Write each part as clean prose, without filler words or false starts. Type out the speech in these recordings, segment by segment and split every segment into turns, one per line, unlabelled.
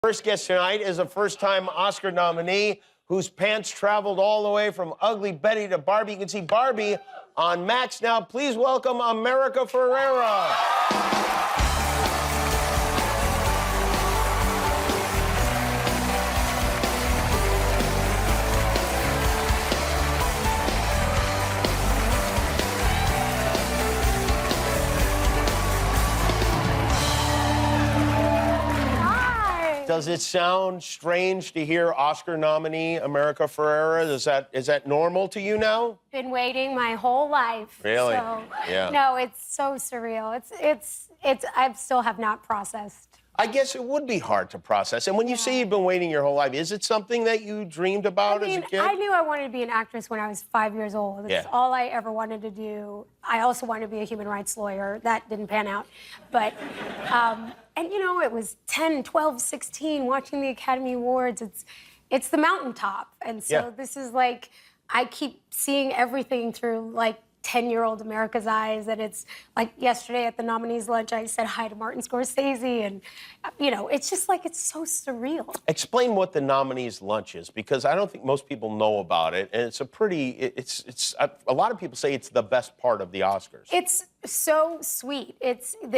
First guest tonight is a first-time Oscar nominee whose pants traveled all the way from Ugly Betty to Barbie. You can see Barbie on Max now. Please welcome America Ferrera. Does it sound strange to hear Oscar nominee America Ferrera? Is that normal to you now?
Been waiting my whole life.
Really?
So,
yeah.
No, it's so surreal. I still have not processed.
I guess it would be hard to process. And when you say you've been waiting your whole life, is it something that you dreamed about as a kid?
I knew I wanted to be an actress when I was 5 years old. That's all I ever wanted to do. I also wanted to be a human rights lawyer. That didn't pan out. But, and you know, it was 10, 12, 16, watching the Academy Awards. It's the mountaintop. And so this is like, I keep seeing everything through like 10-year-old America's eyes, and it's like yesterday at the nominees lunch, I said hi to Martin Scorsese, and you know, it's just like, it's so surreal. Explain
what the nominees lunch is, because I don't think most people know about it, and it's a pretty, a lot of people say it's the best part of the Oscars.
It's so sweet.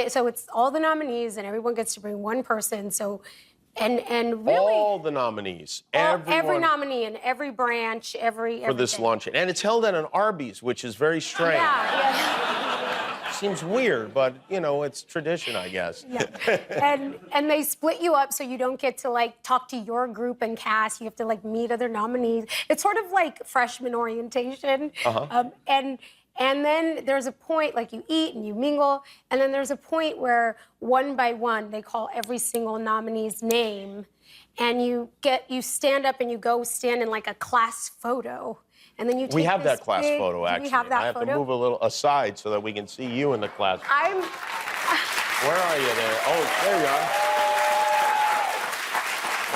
So it's all the nominees, and everyone gets to bring one person, so and really
all the nominees,
every nominee in every branch,
for this luncheon, and it's held at an Arby's, which is very strange.
Yeah.
Seems weird, but you know, it's tradition, I guess.
Yeah. and they split you up so you don't get to like talk to your group and cast. You have to like meet other nominees. It's sort of like freshman orientation. And then there's a point, like you eat and you mingle, and then there's a point where one by one they call every single nominee's name, and you stand up and you go stand in like a class photo, and then you take
We have that class photo, actually.
We have that
I have
photo?
to move a little aside so that we can see you in the class. Where are you there? Oh, there you are.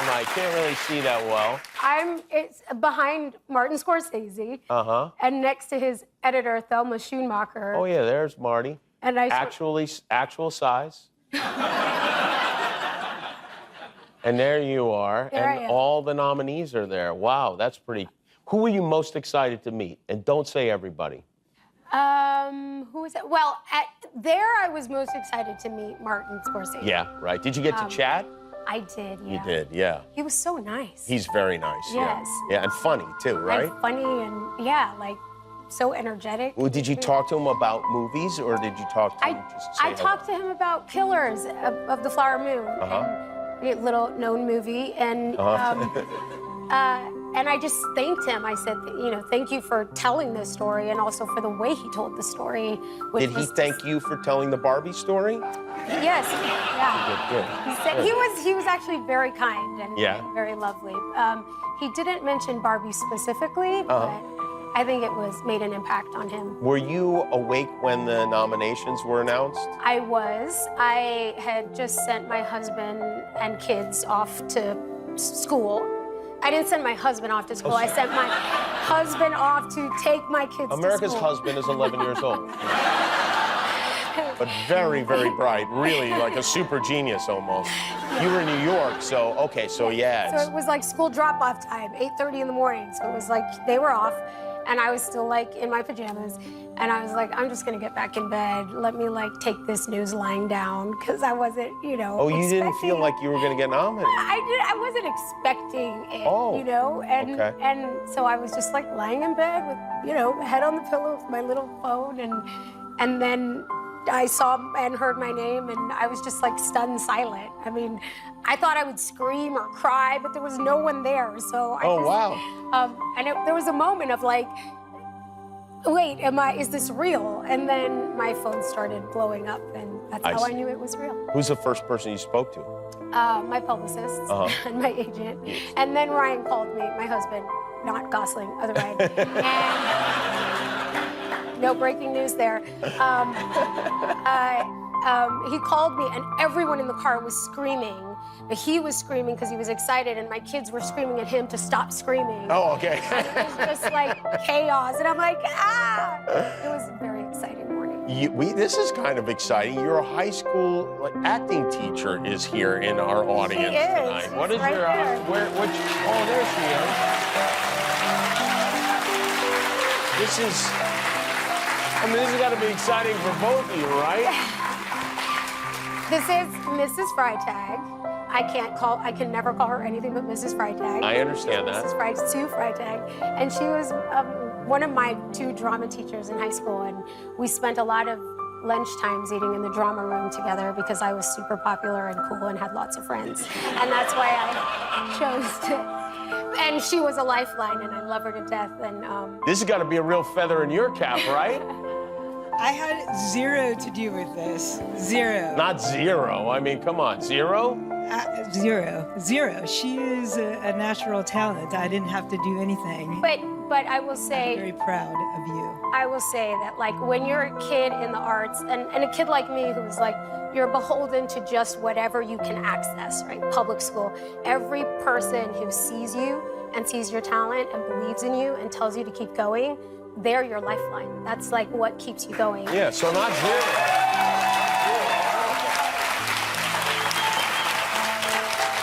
I can't really see that well.
It's behind Martin Scorsese. And next to his editor, Thelma Schoonmaker.
Oh yeah, there's Marty.
And
actual size. And there you are. And all the nominees are there. Wow, that's pretty. Who are you most excited to meet? And don't say everybody.
Who was it? Well, there I was most excited to meet Martin Scorsese.
Yeah, right. Did you get to chat?
I did, yeah.
You did, yeah.
He was so nice.
He's very nice,
yes.
Yeah, and funny, too, right?
And funny and, yeah, like, so energetic.
Well, did you talk to him about movies, or did you talk to him just say
I talked to him about Killers of the Flower Moon. A little known movie, and and I just thanked him. I said, you know, thank you for telling this story, and also for the way he told the story.
Did he thank you for telling the Barbie story?
Yes, yeah.
Good.
He said he was actually very kind and very lovely. He didn't mention Barbie specifically, but I think it made an impact on him.
Were you awake when the nominations were announced?
I was. I had just sent my husband and kids off to school. I didn't send my husband off to school. I sent my husband off to take my kids to school.
America's husband is 11 years old. But very, very bright. Really, like a super genius almost. You were in New York, so yeah.
So it was like school drop-off time, 8:30 in the morning. So it was like they were off, and I was still like in my pajamas, and I was like, I'm just gonna get back in bed. Let me like take this news lying down, because I wasn't, you know.
Oh, you didn't feel like you were gonna get nominated?
I wasn't expecting it, you know, and so I was just like lying in bed with, you know, head on the pillow with my little phone, and then I saw and heard my name, and I was just like stunned silent. I mean, I thought I would scream or cry, but there was no one there, so and there was a moment of like, wait, is this real? And then my phone started blowing up, and that's how I knew it was real.
Who's the first person you spoke to?
My publicist and my agent. And then Ryan called me, my husband, not Gosling, other Ryan. And no breaking news there. He called me, and everyone in the car was screaming. But he was screaming because he was excited, and my kids were screaming at him to stop screaming.
Oh, okay.
And it was just like chaos, and I'm like, ah! It was a very exciting morning.
This is kind of exciting. Your high school acting teacher is here in our audience tonight. What is
right
your
there.
oh, there she is. This has got to be exciting for both of you, right?
This is Mrs. Freitag. I can never call her anything but Mrs. Freitag.
I understand that.
Sue Freitag. And she was one of my 2 drama teachers in high school, and we spent a lot of lunch times eating in the drama room together because I was super popular and cool and had lots of friends. And that's why I chose to. And she was a lifeline, and I love her to death. And
this has got to be a real feather in your cap, right?
I had 0 to do with this. 0.
Not 0. I mean, come on, 0?
0. She is a natural talent. I didn't have to do anything.
But I will say,
I'm very proud of you.
I will say that, like, when you're a kid in the arts, and a kid like me who's like, you're beholden to just whatever you can access, right? Public school. Every person who sees you and sees your talent and believes in you and tells you to keep going, they're your lifeline. That's like what keeps you going.
Yeah, so not 0.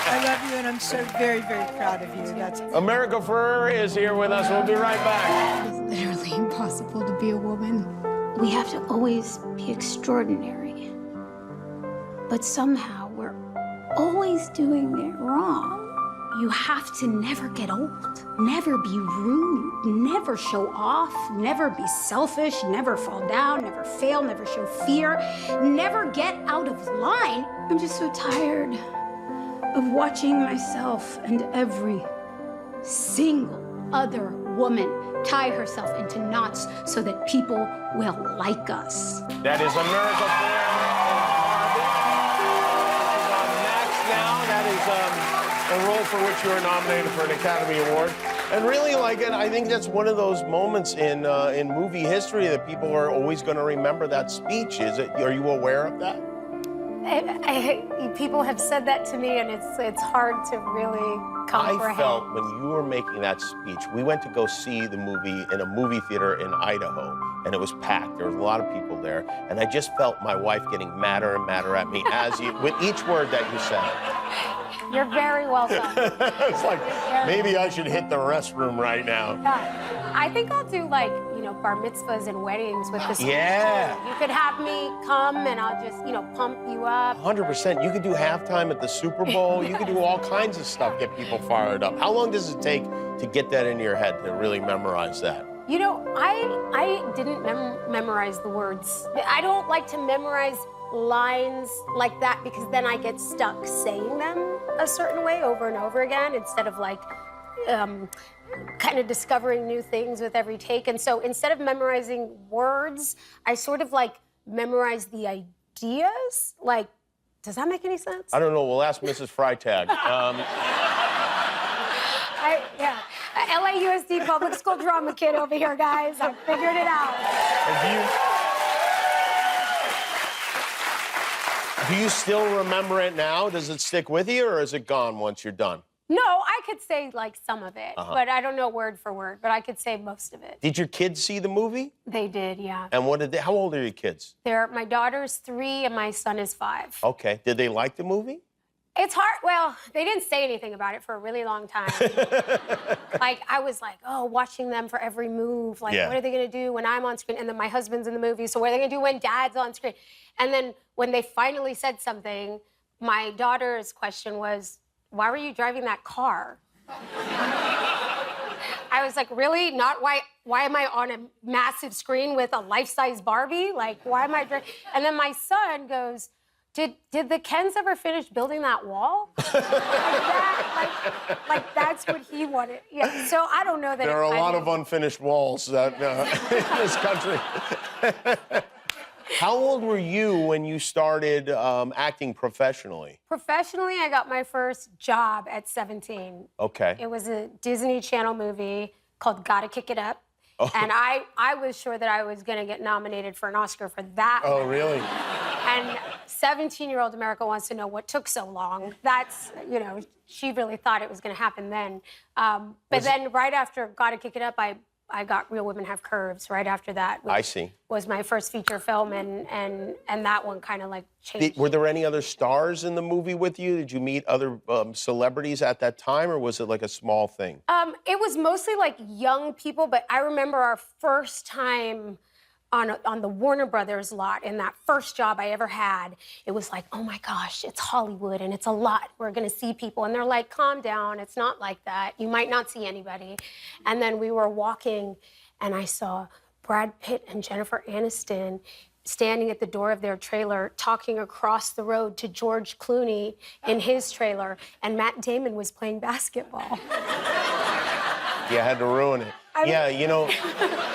I love you, and I'm so very, very proud of you. That's
America Ferrera is here with us. We'll be right back.
It's literally impossible to be a woman. We have to always be extraordinary. But somehow we're always doing it wrong. You have to never get old, never be rude, never show off, never be selfish, never fall down, never fail, never show fear, never get out of line. I'm just so tired of watching myself and every single other woman tie herself into knots so that people will like us.
That is America Ferrera and Barbie. This is on Max now. That is a role for which you were nominated for an Academy Award. And really, I think that's one of those moments in movie history that people are always going to remember that speech. Are you aware of that?
People have said that to me, and it's hard to really comprehend.
I felt when you were making that speech, we went to go see the movie in a movie theater in Idaho, and it was packed. There was a lot of people there, and I just felt my wife getting madder and madder at me with each word that you said.
You're very welcome.
It's like, maybe I should hit the restroom right now.
I think I'll do, like, bar mitzvahs and weddings with this.
Yeah.
You could have me come and I'll just, pump you up.
100%. You could do halftime at the Super Bowl. You could do all kinds of stuff, get people fired up. How long does it take to get that into your head, to really memorize that?
I didn't memorize the words. I don't like to memorize lines like that because then I get stuck saying them a certain way over and over again instead of kind of discovering new things with every take. And so instead of memorizing words, I sort of memorize the ideas. Does that make any sense?
I don't know. We'll ask Mrs. Freitag.
LAUSD public school drama kid over here, guys. I figured it out.
Do you still remember it now? Does it stick with you, or is it gone once you're done?
No, I could say some of it, but I don't know word for word, but I could say most of it.
Did your kids see the movie?
They did, yeah.
And how old are your kids?
My daughter's 3 and my son is 5.
Okay. Did they like the movie?
It's hard. Well, they didn't say anything about it for a really long time. I was watching them for every move. What are they going to do when I'm on screen? And then my husband's in the movie, so what are they going to do when Dad's on screen? And then when they finally said something, my daughter's question was, why were you driving that car? I was like, really? Not why am I on a massive screen with a life-size Barbie? Why am I driving? And then my son goes, did the Kens ever finish building that wall? That's what he wanted. Yeah, so I don't know that.
There are a lot of unfinished walls in this country. How old were you when you started acting professionally?
Professionally, I got my first job at 17.
Okay.
It was a Disney Channel movie called Gotta Kick It Up. Oh. And I was sure that I was going to get nominated for an Oscar for that.
Oh, really?
And 17-year-old America wants to know what took so long. That's, she really thought it was going to happen then. But then right after Gotta Kick It Up, I I got Real Women Have Curves right after that. Which
I see.
Was my first feature film, and that one kind of like changed.
Were there any other stars in the movie with you? Did you meet other celebrities at that time, or was it like a small thing?
It was mostly like young people, but I remember our first time on the Warner Brothers lot, in that first job I ever had, it was like, oh my gosh, it's Hollywood and it's a lot. We're gonna see people. And they're like, calm down, it's not like that. You might not see anybody. And then we were walking and I saw Brad Pitt and Jennifer Aniston standing at the door of their trailer talking across the road to George Clooney in his trailer, and Matt Damon was playing basketball.
You had to ruin it. Yeah, you know,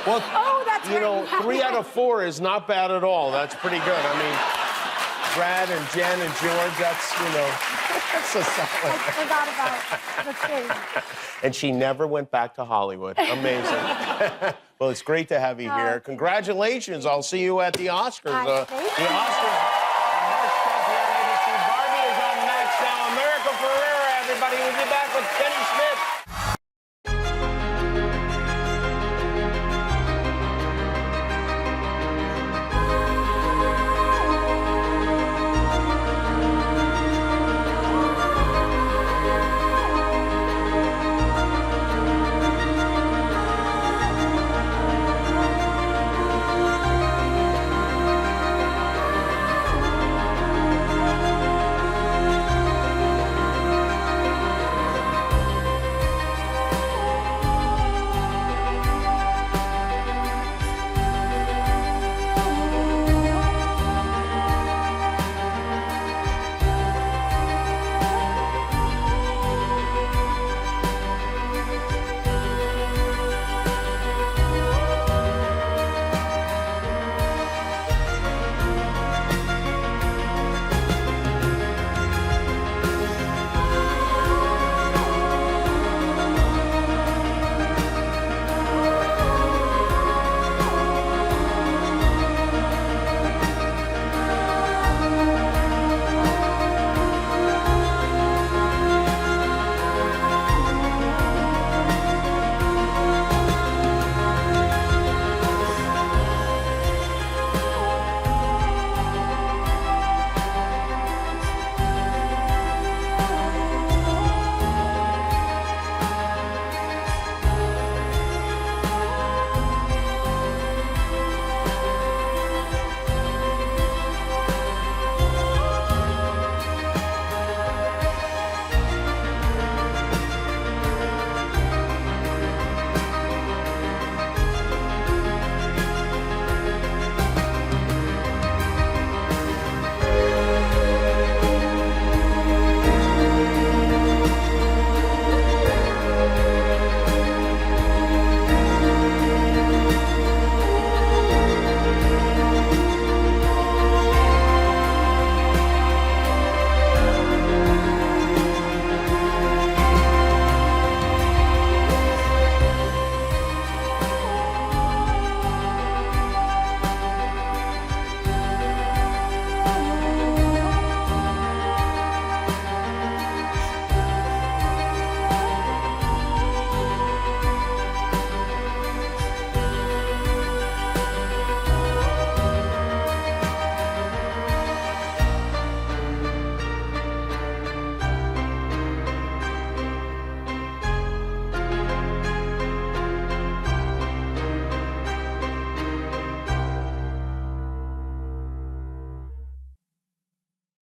well,
oh, that's
you know,
right.
3 out of 4 is not bad at all. That's pretty good. I mean, Brad and Jen and George, that's, you know, that's a solid.
I forgot about the thing.
And she never went back to Hollywood. Amazing. Well, it's great to have you here. Congratulations. I'll see you at the Oscars.
Thank
The
you.
Oscars. March 10th here on ABC. Barbie is on Max now. America Ferrera, everybody. We'll be back with Kenny Smith.